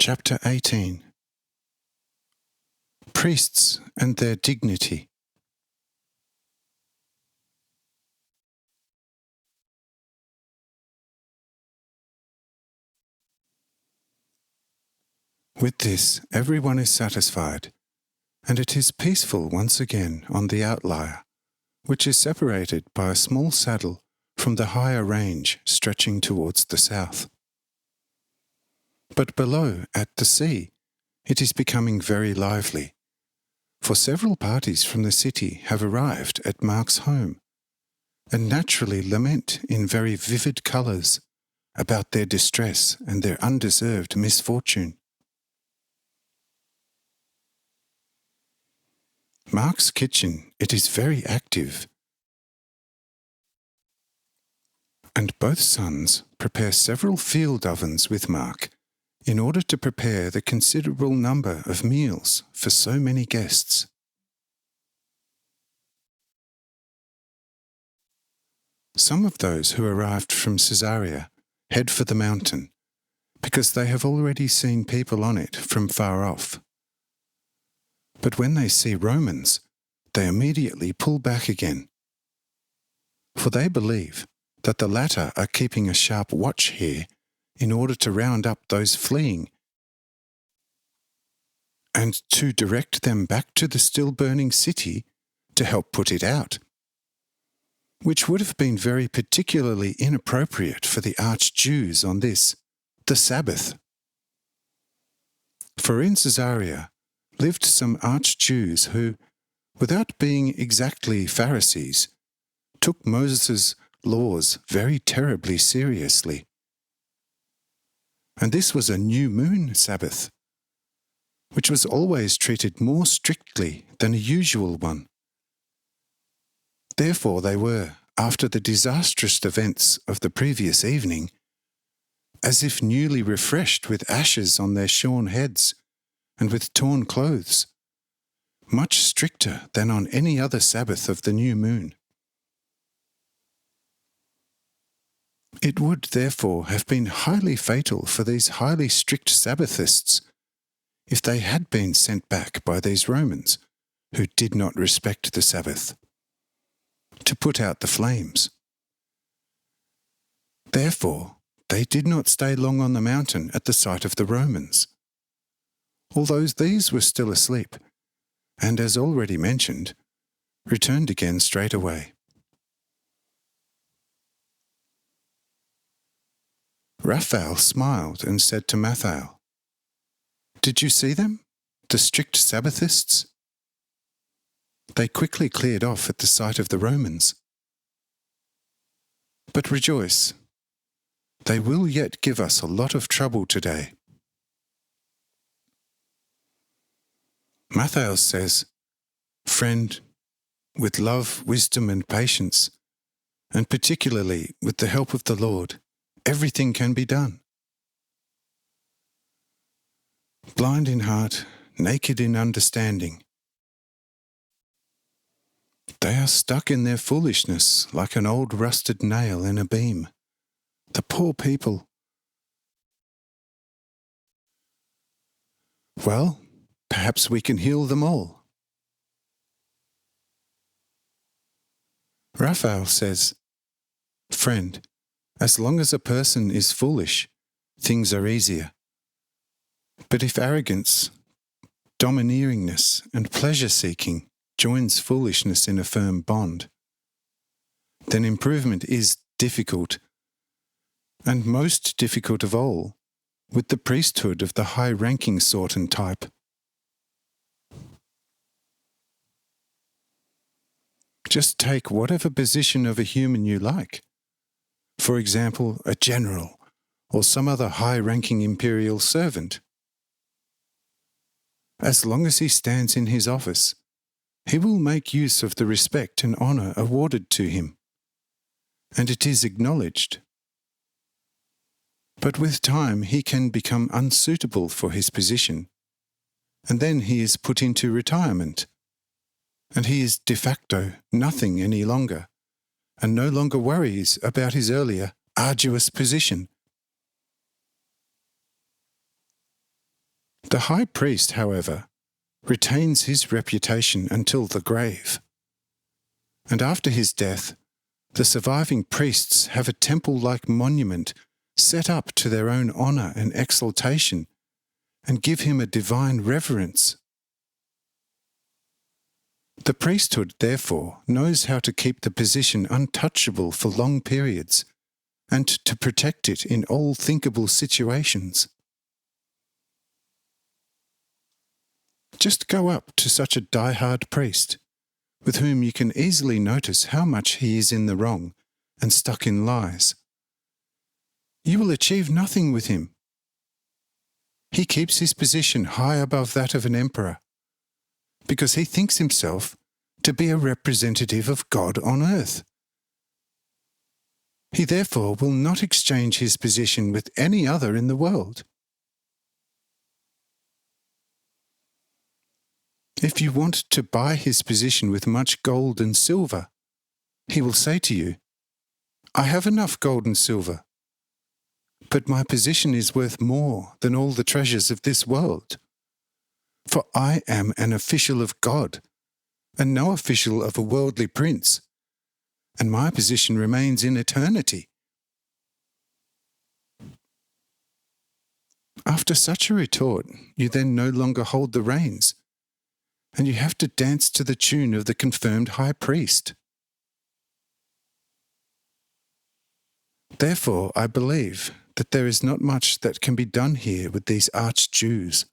Chapter 18. Priests and their dignity. With this, everyone is satisfied, and it is peaceful once again on the outlier, which is separated by a small saddle from the higher range stretching towards the south. But below, at the sea, it is becoming very lively, for several parties from the city have arrived at Mark's home, and naturally lament in very vivid colours about their distress and their undeserved misfortune. Mark's kitchen, it is very active, and both sons prepare several field ovens with Mark in order to prepare the considerable number of meals for so many guests. Some of those who arrived from Caesarea head for the mountain, because they have already seen people on it from far off. But when they see Romans, they immediately pull back again, for they believe that the latter are keeping a sharp watch here in order to round up those fleeing and to direct them back to the still burning city to help put it out, which would have been very particularly inappropriate for the arch-Jews on this, the Sabbath. For in Caesarea lived some arch-Jews who, without being exactly Pharisees, took Moses' laws very terribly seriously. And this was a new moon Sabbath, which was always treated more strictly than a usual one. Therefore they were, after the disastrous events of the previous evening, as if newly refreshed with ashes on their shorn heads and with torn clothes, much stricter than on any other Sabbath of the new moon. It would, therefore, have been highly fatal for these highly strict Sabbathists if they had been sent back by these Romans, who did not respect the Sabbath, to put out the flames. Therefore, they did not stay long on the mountain at the sight of the Romans, although these were still asleep, and, as already mentioned, returned again straight away. Raphael smiled and said to Mathael, "Did you see them, the strict Sabbathists?" They quickly cleared off at the sight of the Romans. But rejoice, they will yet give us a lot of trouble today. Mathael says, "Friend, with love, wisdom, and patience, and particularly with the help of the Lord, everything can be done. Blind in heart, naked in understanding, they are stuck in their foolishness like an old rusted nail in a beam. The poor people. Well, perhaps we can heal them all." Raphael says, "Friend, as long as a person is foolish, things are easier. But if arrogance, domineeringness, and pleasure-seeking joins foolishness in a firm bond, then improvement is difficult, and most difficult of all, with the priesthood of the high-ranking sort and type. Just take whatever position of a human you like. For example, a general, or some other high-ranking imperial servant. As long as he stands in his office, he will make use of the respect and honour awarded to him, and it is acknowledged. But with time he can become unsuitable for his position, and then he is put into retirement, and he is de facto nothing any longer, and no longer worries about his earlier arduous position. The high priest, however, retains his reputation until the grave. And after his death, the surviving priests have a temple-like monument set up to their own honour and exaltation, and give him a divine reverence. The priesthood, therefore, knows how to keep the position untouchable for long periods, and to protect it in all thinkable situations. Just go up to such a die-hard priest, with whom you can easily notice how much he is in the wrong and stuck in lies. You will achieve nothing with him. He keeps his position high above that of an emperor, because he thinks himself to be a representative of God on earth. He therefore will not exchange his position with any other in the world. If you want to buy his position with much gold and silver, he will say to you, "I have enough gold and silver, but my position is worth more than all the treasures of this world. For I am an official of God, and no official of a worldly prince, and my position remains in eternity." After such a retort, you then no longer hold the reins, and you have to dance to the tune of the confirmed high priest. Therefore, I believe that there is not much that can be done here with these arch-Jews.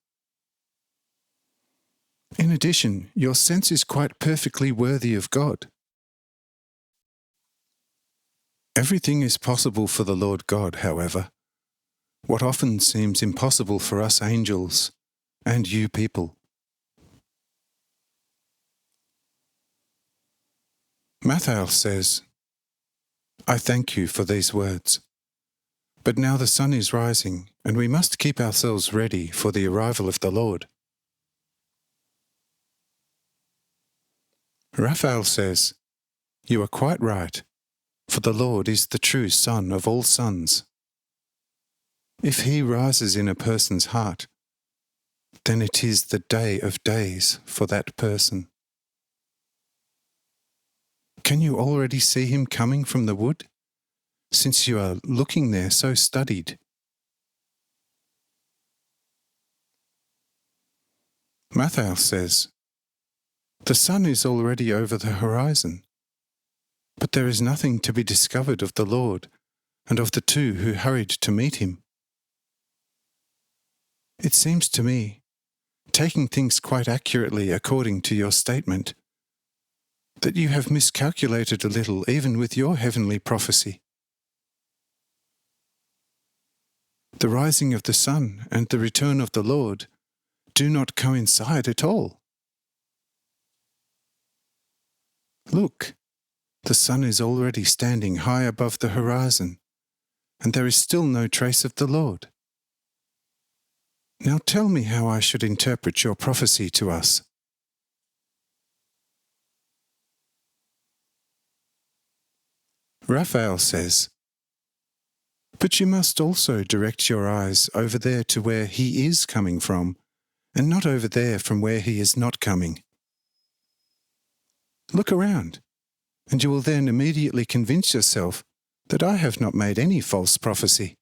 In addition, your sense is quite perfectly worthy of God. Everything is possible for the Lord God, however, what often seems impossible for us angels and you people. Matthew says, "I thank you for these words. But now the sun is rising, and we must keep ourselves ready for the arrival of the Lord." Raphael says, "You are quite right, for the Lord is the true Son of all sons. If he rises in a person's heart, then it is the day of days for that person." Can you already see him coming from the wood, since you are looking there so studied? Matthew says, "The sun is already over the horizon, but there is nothing to be discovered of the Lord and of the two who hurried to meet him." It seems to me, taking things quite accurately according to your statement, that you have miscalculated a little even with your heavenly prophecy. The rising of the sun and the return of the Lord do not coincide at all. Look, the sun is already standing high above the horizon, and there is still no trace of the Lord. Now tell me how I should interpret your prophecy to us. Raphael says, "But you must also direct your eyes over there to where he is coming from, and not over there from where he is not coming. Look around, and you will then immediately convince yourself that I have not made any false prophecy."